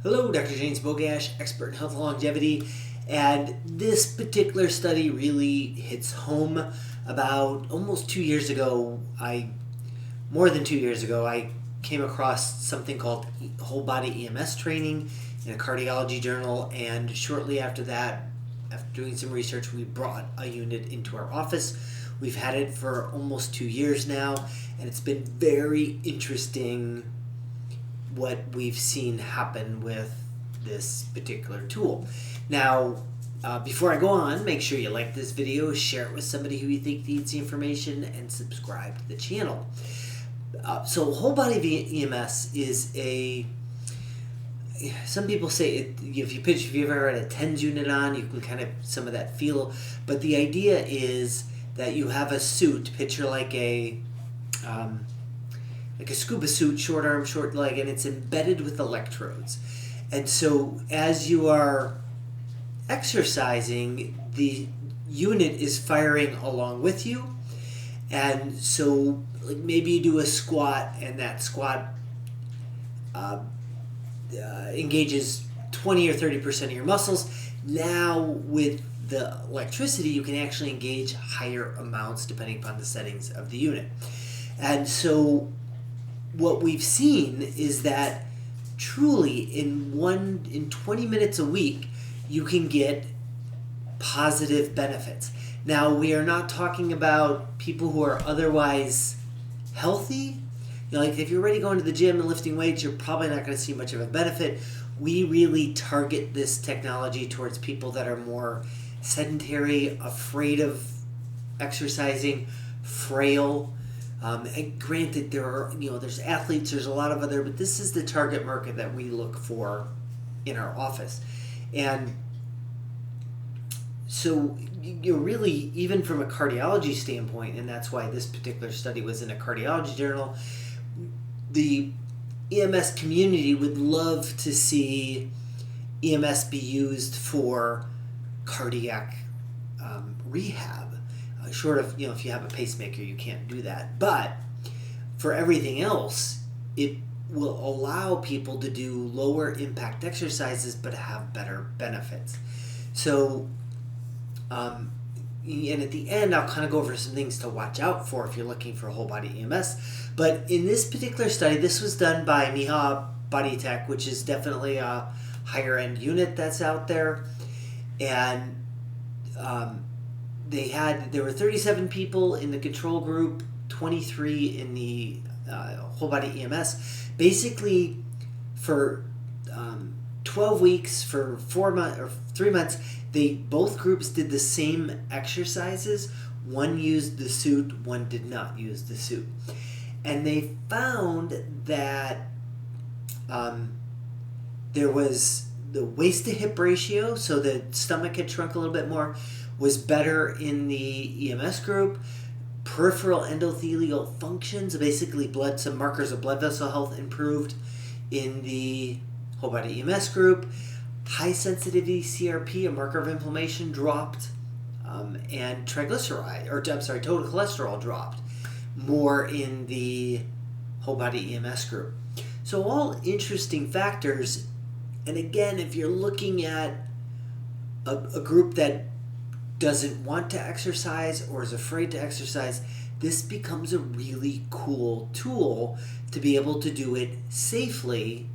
Hello, Dr. James Bogash, expert in health and longevity, and this particular study really hits home. About almost 2 years ago, more than 2 years ago, I came across something called whole body EMS training in a cardiology journal, and shortly after that, after doing some research, we brought a unit into our office. We've had it for almost 2 years now, and it's been very interesting what we've seen happen with this particular tool. Now, before I go on, make sure you like this video, share it with somebody who you think needs the information, and subscribe to the channel. So whole body EMS is some people say if you've ever had a TENS unit on, you can kind of some of that feel, but the idea is that you have a suit, picture like a scuba suit, short arm, short leg, and it's embedded with electrodes. And so as you are exercising, the unit is firing along with you. And so like maybe you do a squat, and that squat engages 20 or 30% of your muscles. Now with the electricity, you can actually engage higher amounts depending upon the settings of the unit. And so what we've seen is that truly in 20 minutes a week, you can get positive benefits. Now, we are not talking about people who are otherwise healthy. Like if you're already going to the gym and lifting weights, you're probably not going to see much of a benefit. We really target this technology towards people that are more sedentary, afraid of exercising, frail. And granted, there's athletes, there's a lot of other, but this is the target market that we look for in our office. And so, really, even from a cardiology standpoint, and that's why this particular study was in a cardiology journal, the EMS community would love to see EMS be used for cardiac rehab. Short of, if you have a pacemaker, you can't do that. But for everything else, it will allow people to do lower impact exercises but have better benefits. So, and at the end, I'll kind of go over some things to watch out for if you're looking for a whole body EMS. But in this particular study, this was done by Miha Body Tech, which is definitely a higher end unit that's out there. And there were 37 people in the control group, 23 in the whole body EMS. Basically, for 12 weeks, for 3 months, both groups did the same exercises. One used the suit, one did not use the suit. And they found that there was the waist to hip ratio, so the stomach had shrunk a little bit more, was better in the EMS group. Peripheral endothelial functions, basically some markers of blood vessel health, improved in the whole body EMS group. High sensitivity CRP, a marker of inflammation, dropped, and total cholesterol dropped more in the whole body EMS group. So all interesting factors. And again, if you're looking at a group that doesn't want to exercise or is afraid to exercise, this becomes a really cool tool to be able to do it safely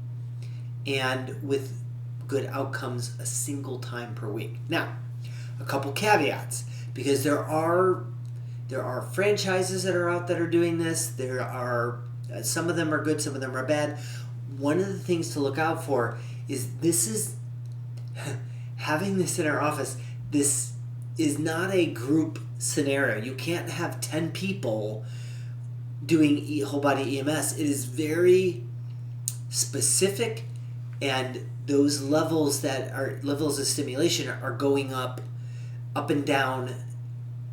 and with good outcomes a single time per week. Now, a couple caveats, because there are franchises that are out that are doing this. There are some of them are good, some of them are bad. One of the things to look out for is having this in our office. This is not a group scenario. You can't have 10 people doing whole body EMS. It is very specific, and those levels of stimulation are going up and down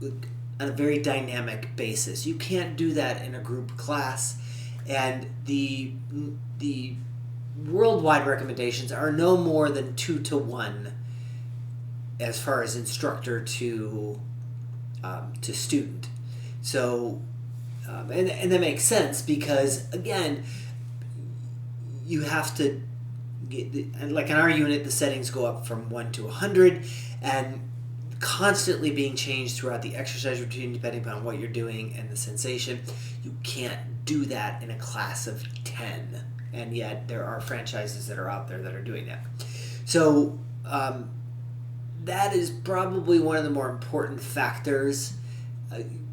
on a very dynamic basis. You can't do that in a group class, and the worldwide recommendations are no more than 2-to-1 as far as instructor to student. So and that makes sense, because again, you have to And like in our unit, the settings go up from 1 to 100 and constantly being changed throughout the exercise routine depending upon what you're doing and the sensation. You can't do that in a class of 10, and yet there are franchises that are out there that are doing that. So that is probably one of the more important factors,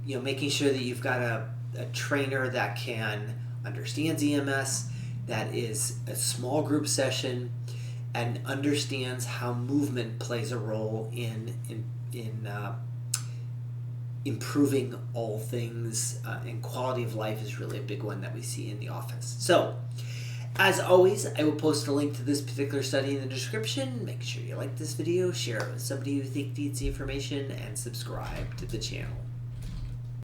making sure that you've got a trainer that understands EMS, that is a small group session, and understands how movement plays a role in improving all things, and quality of life is really a big one that we see in the office. So, as always, I will post a link to this particular study in the description. Make sure you like this video, share it with somebody you think needs the information, and subscribe to the channel.